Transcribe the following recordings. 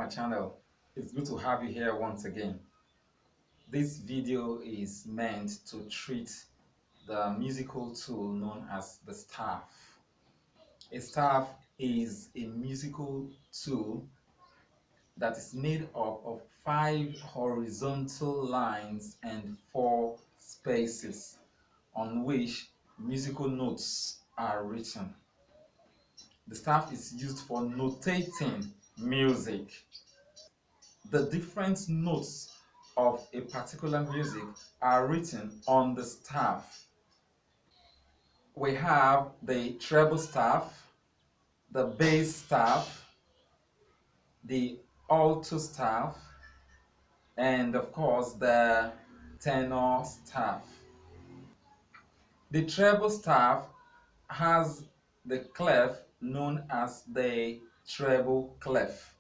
my channel. It's good to have you here once again. This video is meant to treat the musical tool known as the staff. A staff is a musical tool that is made up of 5 horizontal lines and 4 spaces on which musical notes are written. The staff is used for notating music. The different notes of a particular music are written on the staff. We have the treble staff, the bass staff, the alto staff, and of course the tenor staff. The treble staff has the clef known as the treble clef.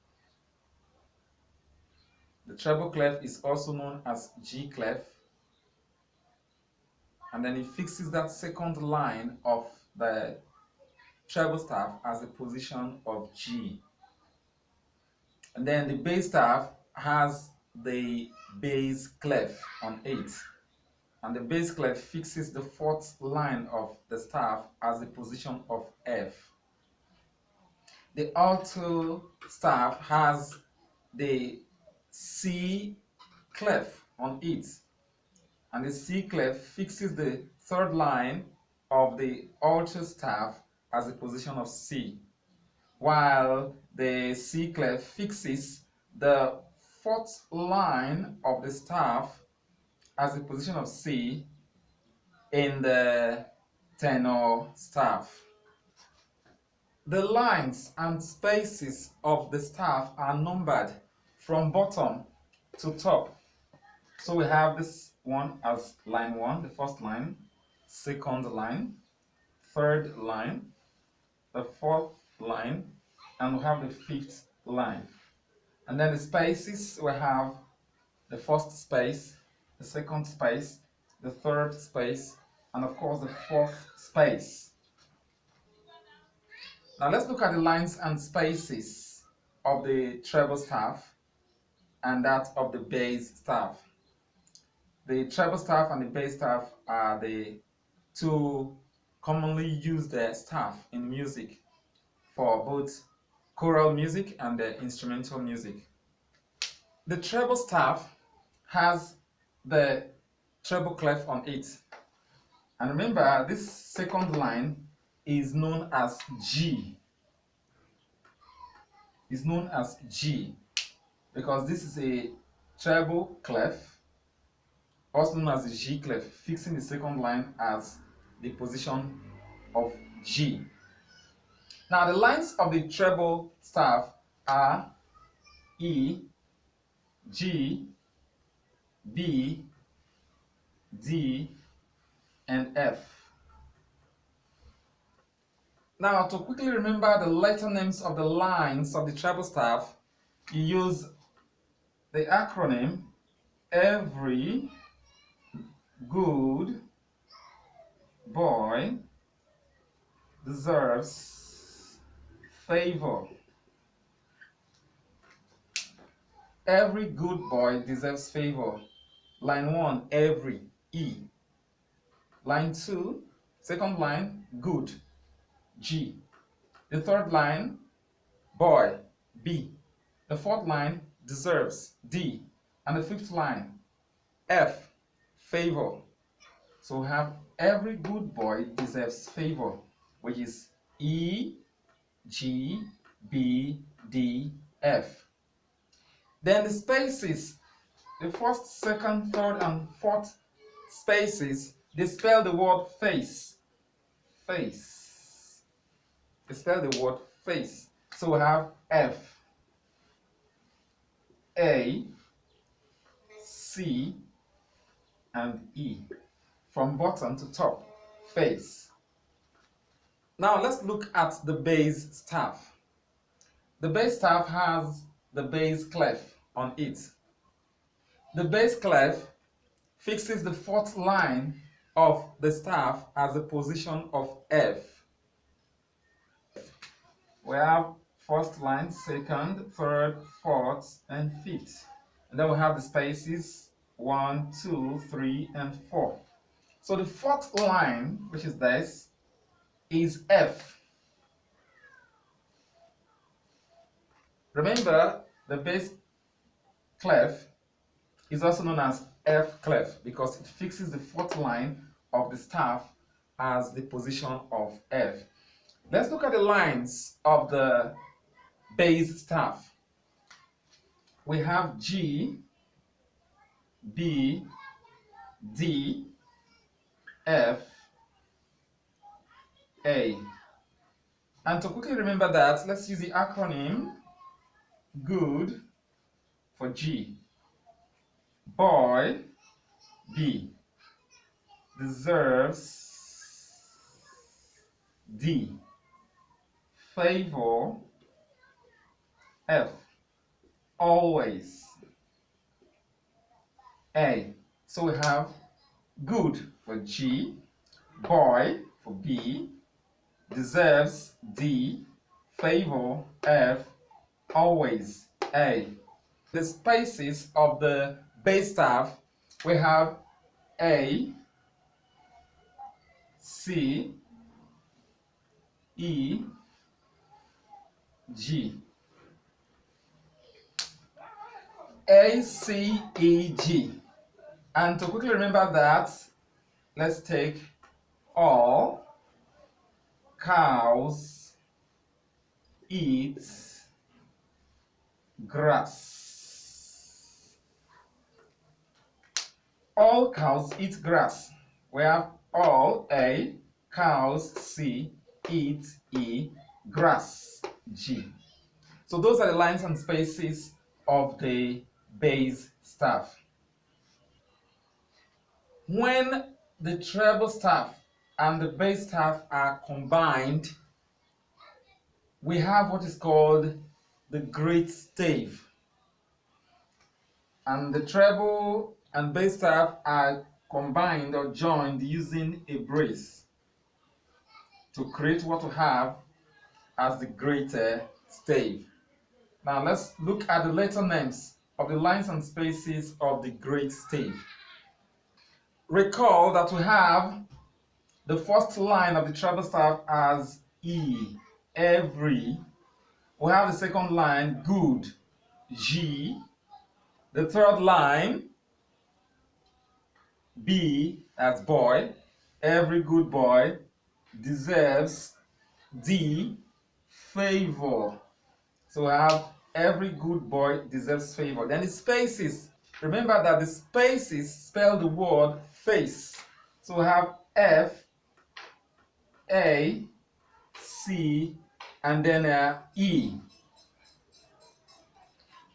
The treble clef is also known as G clef, and then it fixes that second line of the treble staff as the position of G. And then the bass staff has the bass clef on it, and the bass clef fixes the 4th line of the staff as the position of F. The alto staff has the C clef on it, and the C clef fixes the 3rd line of the alto staff as the position of C, while the C clef fixes the 4th line of the staff as the position of C in the tenor staff. The lines and spaces of the staff are numbered from bottom to top. So we have this one as line 1, the 1st line, 2nd line, 3rd line, the 4th line, and we have the 5th line. And then the spaces, we have the 1st space, the 2nd space, the 3rd space, and of course the 4th space. Now let's look at the lines and spaces of the treble staff and that of the bass staff. The treble staff and the bass staff are the 2 commonly used staff in music for both choral music and instrumental music. The treble staff has the treble clef on it, and remember this 2nd line is known as G. Is known as G because this is a treble clef, also known as the G clef, fixing the 2nd line as the position of G. Now the lines of the treble staff are E, G, B, D, and F. Now, to quickly remember the letter names of the lines of the treble staff, you use the acronym Every Good Boy Deserves Favor. Every good boy deserves favor. Line 1, every, E. Line 2, 2nd line, good, G. The 3rd line, boy, B. The 4th line, deserves, D. And the 5th line, F, favor. So we have every good boy deserves favor, which is E, G, B, D, F. Then the spaces, the 1st, 2nd, 3rd, and 4th spaces, they spell the word face. Face. They spell the word face. So we have F, A, C, and E. From bottom to top, face. Now let's look at the bass staff. The bass staff has the bass clef on it. The bass clef fixes the 4th line of the staff as the position of F. We have first line, second, third, fourth, and fifth. And then we have the spaces 1, 2, 3, and 4. So the fourth line, which is this, is F. Remember, the bass clef is also known as F clef because it fixes the fourth line of the staff as the position of F. Let's look at the lines of the bass staff. We have G, B, D, F, A. And to quickly remember that, let's use the acronym GOOD for G, boy, B, deserves, D, favor, F, always, A. So we have good for G, boy for B, deserves, D, favor, F, always, A. The spaces of the bass staff, we have A, C, E, G. A, C, E, G. And to quickly remember that, let's take all cows eat grass. All cows eat grass. We have all A, cows, C, eat, E, grass, G. So those are the lines and spaces of the bass staff. When the treble staff and the bass staff are combined, we have what is called the great stave. And the treble and bass staff are combined or joined using a brace to create what we have as the great stave. Now let's look at the letter names of the lines and spaces of the great stave. Recall that we have the first line of the treble staff as E, every. We have the second line, good, G. The third line, B, as boy, every good boy, deserves, D, favor. So we have every good boy deserves favor. Then the spaces. Remember that the spaces spell the word face. So we have F, A, C, and then E.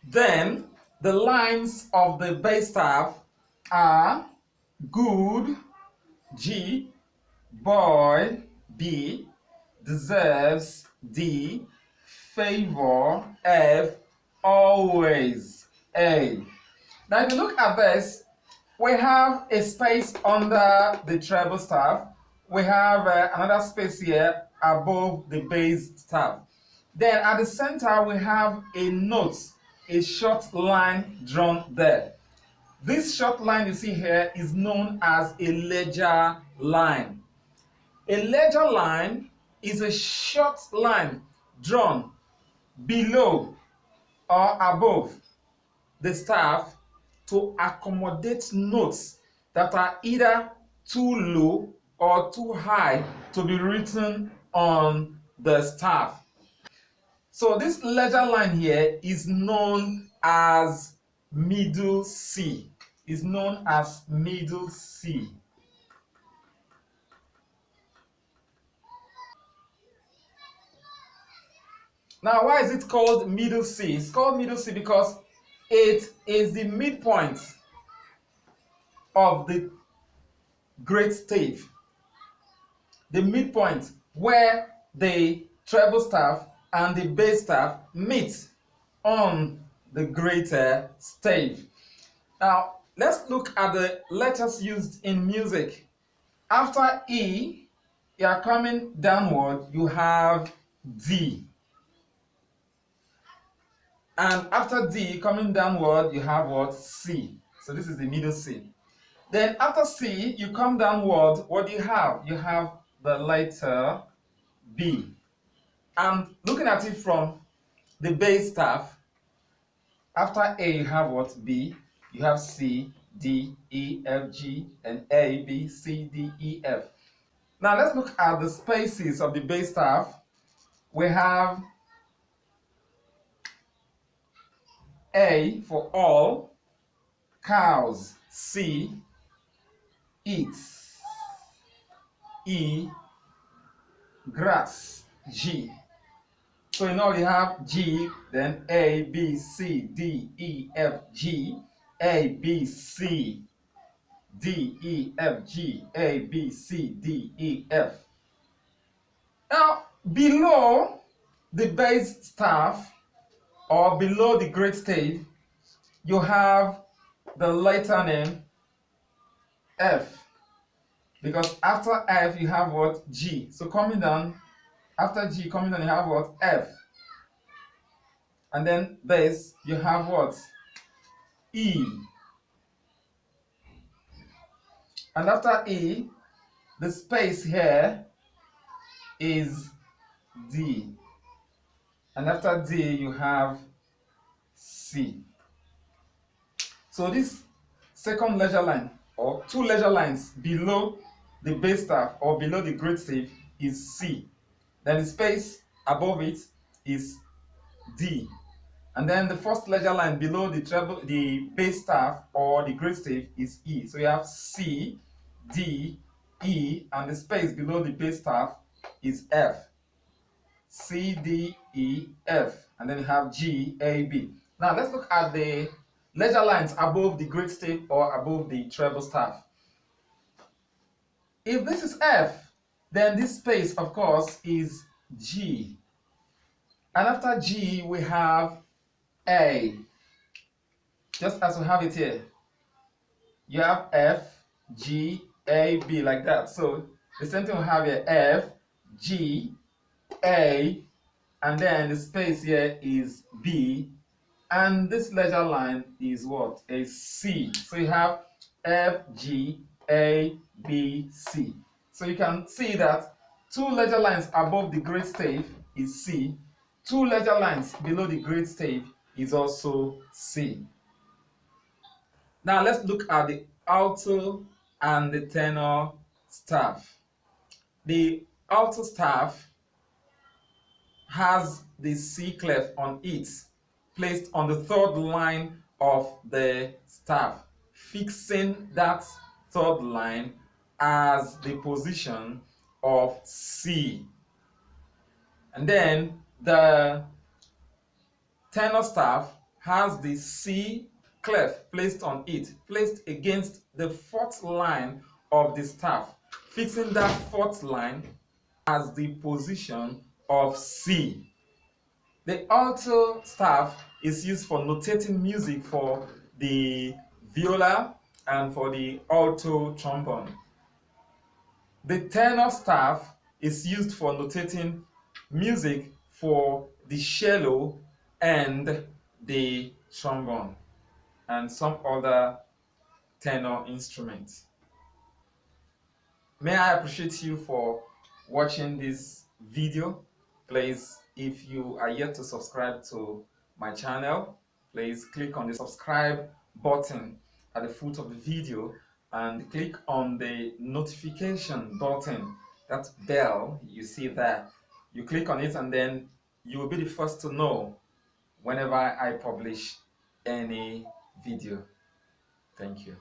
Then the lines of the bass staff are good, G, boy, B, deserves, D, favor, F, always, A. Now if you look at this, we have a space under the treble staff. We have another space here above the bass staff. Then at the center we have a note, a short line drawn there. This short line you see here is known as a ledger line. A ledger line is a short line drawn below or above the staff to accommodate notes that are either too low or too high to be written on the staff. So this ledger line here is known as middle C. Is known as middle C. Now, why is it called middle C? It's called middle C because it is the midpoint of the great stave. The midpoint where the treble staff and the bass staff meet on the great stave. Now, let's look at the letters used in music. After E, you are coming downward, you have D. And after D, coming downward, you have what? C. So this is the middle C. Then after C, you come downward, what do you have? You have the letter B. And looking at it from the bass staff, after A, you have what? B. You have C, D, E, F, G, and A, B, C, D, E, F. Now let's look at the spaces of the bass staff. We have A for all, cows, C, eats, E, grass, G. So in all you have G, then A, B, C, D, E, F, G, A, B, C, D, E, F, G, A, B, C, D, E, F. Now, below the bass staff or below the great stave, you have the letter name F. Because after F, you have what? G. So coming down, after G, coming down, you have what? F. And then bass, you have what? E. And after E, the space here is D. And after D, you have C. So this second leisure line, or two leisure lines below the bass staff or below the great stave, is C. Then the space above it is D. And then the first leisure line below the treble, the bass staff or the great stave, is E. So you have C, D, E, and the space below the bass staff is F. C, D, E, F, and then you have G, A, B. Now let's look at the leisure lines above the great stave or above the treble staff. If this is F, then this space, of course, is G. And after G, we have A. Just as we have it here. You have F, G, A, B, like that. So the same thing we have here, F, G, A, and then the space here is B, and this leisure line is what? A C. So you have F, G, A, B, C. So you can see that two leisure lines above the great stave is C, two leisure lines below the great stave is also C. Now let's look at the alto and the tenor staff. The alto staff has the C clef on it, placed on the third line of the staff, fixing that third line as the position of C. And then the tenor staff has the C clef placed on it, placed against the fourth line of the staff, fixing that fourth line as the position of C. The alto staff is used for notating music for the viola and for the alto trombone. The tenor staff is used for notating music for the cello and the trombone and some other tenor instruments. May I appreciate you for watching this video. Please, if you are yet to subscribe to my channel, please click on the subscribe button at the foot of the video and click on the notification button, that bell you see there. You click on it and then you will be the first to know whenever I publish any video. Thank you.